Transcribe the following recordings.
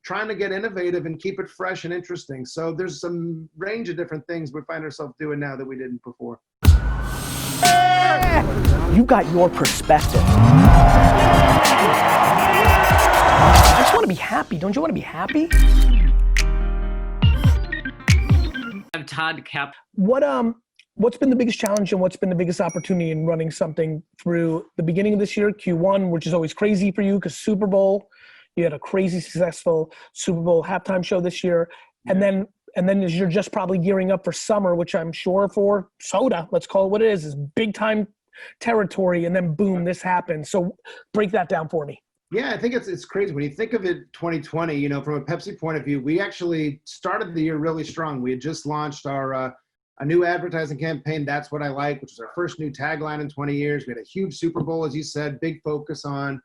trying to get innovative and keep it fresh and interesting. So there's some range of different things we find ourselves doing now that we didn't before. You got your perspective. I just want to be happy. Don't you want to be happy? I'm Todd Kaplan. What's been the biggest challenge and what's been the biggest opportunity in running something through the beginning of this year, Q1, which is always crazy for you because Super Bowl, you had a crazy successful Super Bowl halftime show this year. And then as you're just probably gearing up for summer, which I'm sure for soda, let's call it what it is big time territory. And then boom, this happens. So break that down for me. Yeah, I think it's crazy. When you think of it 2020, you know, from a Pepsi point of view, we actually started the year really strong. We had just launched our a new advertising campaign, That's What I Like, which was our first new tagline in 20 years. We had a huge Super Bowl, as you said, big focus on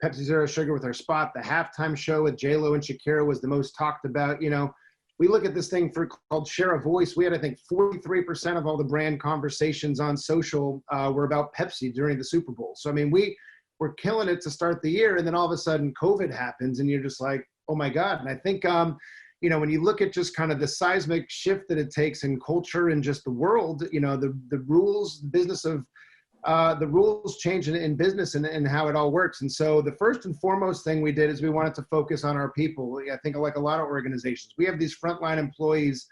Pepsi Zero Sugar with our spot. The halftime show with J-Lo and Shakira was the most talked about. You know, we look at this thing called Share a Voice. We had, I think, 43% of all the brand conversations on social were about Pepsi during the Super Bowl. So, I mean, we were killing it to start the year, and then all of a sudden COVID happens, and you're just like, oh my God. And I think, you know, when you look at just kind of the seismic shift that it takes in culture and just the world, you know, the rules, the business of the rules change in business and how it all works. And so the first and foremost thing we did is we wanted to focus on our people. I think like a lot of organizations, we have these frontline employees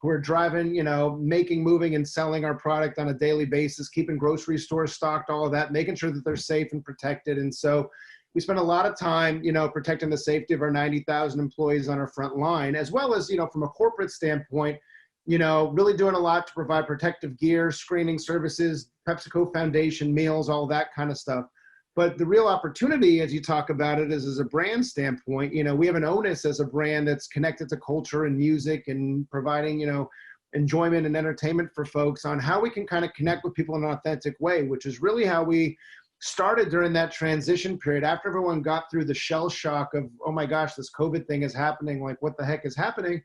who are driving, you know, making, moving, and selling our product on a daily basis, keeping grocery stores stocked, all of that, making sure that they're safe and protected. And so we spent a lot of time, you know, protecting the safety of our 90,000 employees on our front line, as well as, you know, from a corporate standpoint, you know, really doing a lot to provide protective gear, screening services, Pepsico Foundation, meals, all that kind of stuff. But the real opportunity, as you talk about it, is as a brand standpoint, you know, we have an onus as a brand that's connected to culture and music and providing, you know, enjoyment and entertainment for folks on how we can kind of connect with people in an authentic way, which is really how we started during that transition period after everyone got through the shell shock of, oh my gosh, this COVID thing is happening. Like, what the heck is happening?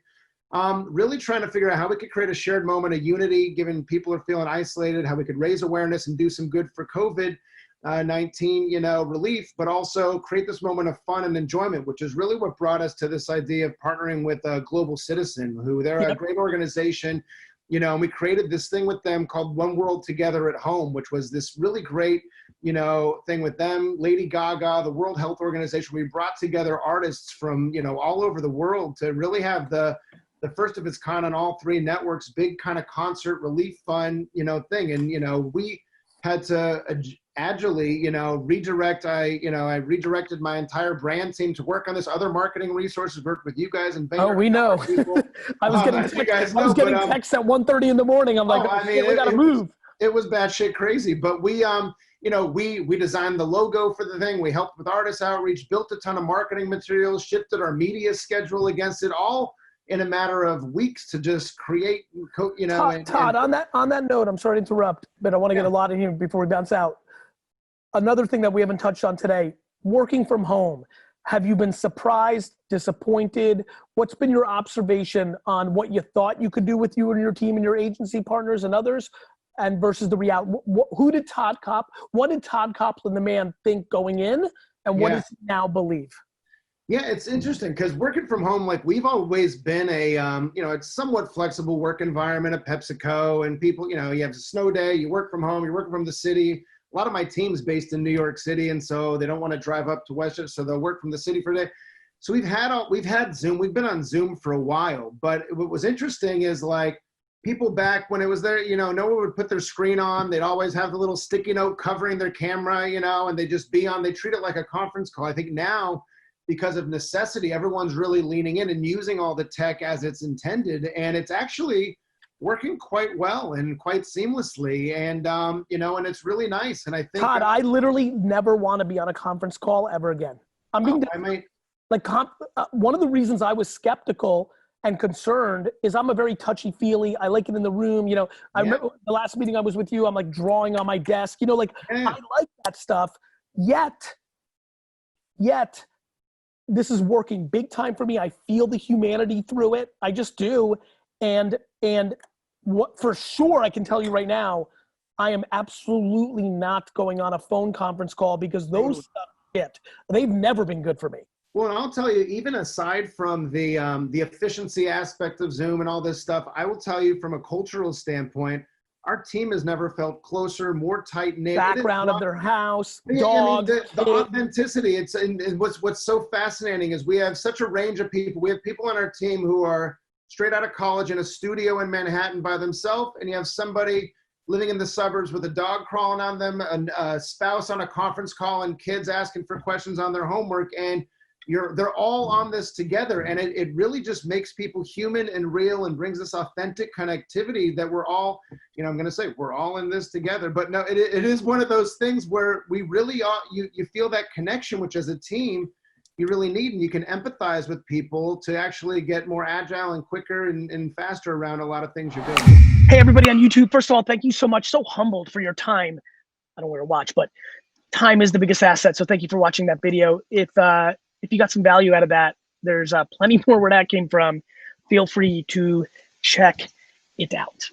Really trying to figure out how we could create a shared moment of unity, given people are feeling isolated, how we could raise awareness and do some good for COVID-19, you know, relief, but also create this moment of fun and enjoyment, which is really what brought us to this idea of partnering with Global Citizen, who they're a great organization, you know, and we created this thing with them called One World Together at Home, which was this really great, you know, thing with them, Lady Gaga, the World Health Organization. We brought together artists from, you know, all over the world to really have the first of its kind on all three networks, big kind of concert relief fund, you know, thing. And, you know, we had to agilely, you know, redirect. I redirected my entire brand team to work on this. Other marketing resources worked with you guys and oh, we know. I was getting texts at 1:30 in the morning. I'm like, oh, I mean, we gotta move. It was batshit crazy, but we, you know, we designed the logo for the thing. We helped with artist outreach, built a ton of marketing materials, shifted our media schedule against it, all in a matter of weeks to just create, you know. Todd, on that note, I'm sorry to interrupt, but I want to get a lot in here before we bounce out. Another thing that we haven't touched on today, working from home. Have you been surprised, disappointed? What's been your observation on what you thought you could do with you and your team and your agency partners and others, and versus the reality? What did Todd Kaplan, the man, think going in, and what does he now believe? Yeah, it's interesting because working from home, like we've always been a, you know, it's somewhat flexible work environment at PepsiCo, and people, you know, you have a snow day, you work from home, you're working from the city. A lot of my team's based in New York City, and so they don't want to drive up to Westchester, so they'll work from the city for a day. So we've had Zoom. We've been on Zoom for a while, but what was interesting is like people back when it was there, you know, no one would put their screen on. They'd always have the little sticky note covering their camera, you know, and they just be on. They treat it like a conference call. I think now, because of necessity, everyone's really leaning in and using all the tech as it's intended. And it's actually working quite well and quite seamlessly. And, you know, and it's really nice. And I think— Todd, I literally never want to be on a conference call ever again. I'm being one of the reasons I was skeptical and concerned is I'm a very touchy-feely. I like it in the room. You know, I remember the last meeting I was with you, I'm like drawing on my desk, you know, like I like that stuff. Yet, this is working big time for me. I feel the humanity through it. I just do. And what for sure I can tell you right now, I am absolutely not going on a phone conference call because those stuff they've never been good for me. Well, and I'll tell you, even aside from the efficiency aspect of Zoom and all this stuff, I will tell you from a cultural standpoint, our team has never felt closer, more tight knit. Background of their house, Yeah, dog. I mean, the authenticity. It's and what's so fascinating is we have such a range of people. We have people on our team who are straight out of college in a studio in Manhattan by themselves, and you have somebody living in the suburbs with a dog crawling on them, a spouse on a conference call, and kids asking for questions on their homework, and they're all on this together, and it really just makes people human and real and brings this authentic connectivity that we're all, I'm going to say we're all in this together. But no, it is one of those things where we really are, you feel that connection, which as a team you really need, and you can empathize with people to actually get more agile and quicker and faster around a lot of things you're doing. Hey, everybody on YouTube. First of all, thank you so much. So humbled for your time. I don't wear a watch, but time is the biggest asset. So thank you for watching that video. If you got some value out of that, there's plenty more where that came from. Feel free to check it out.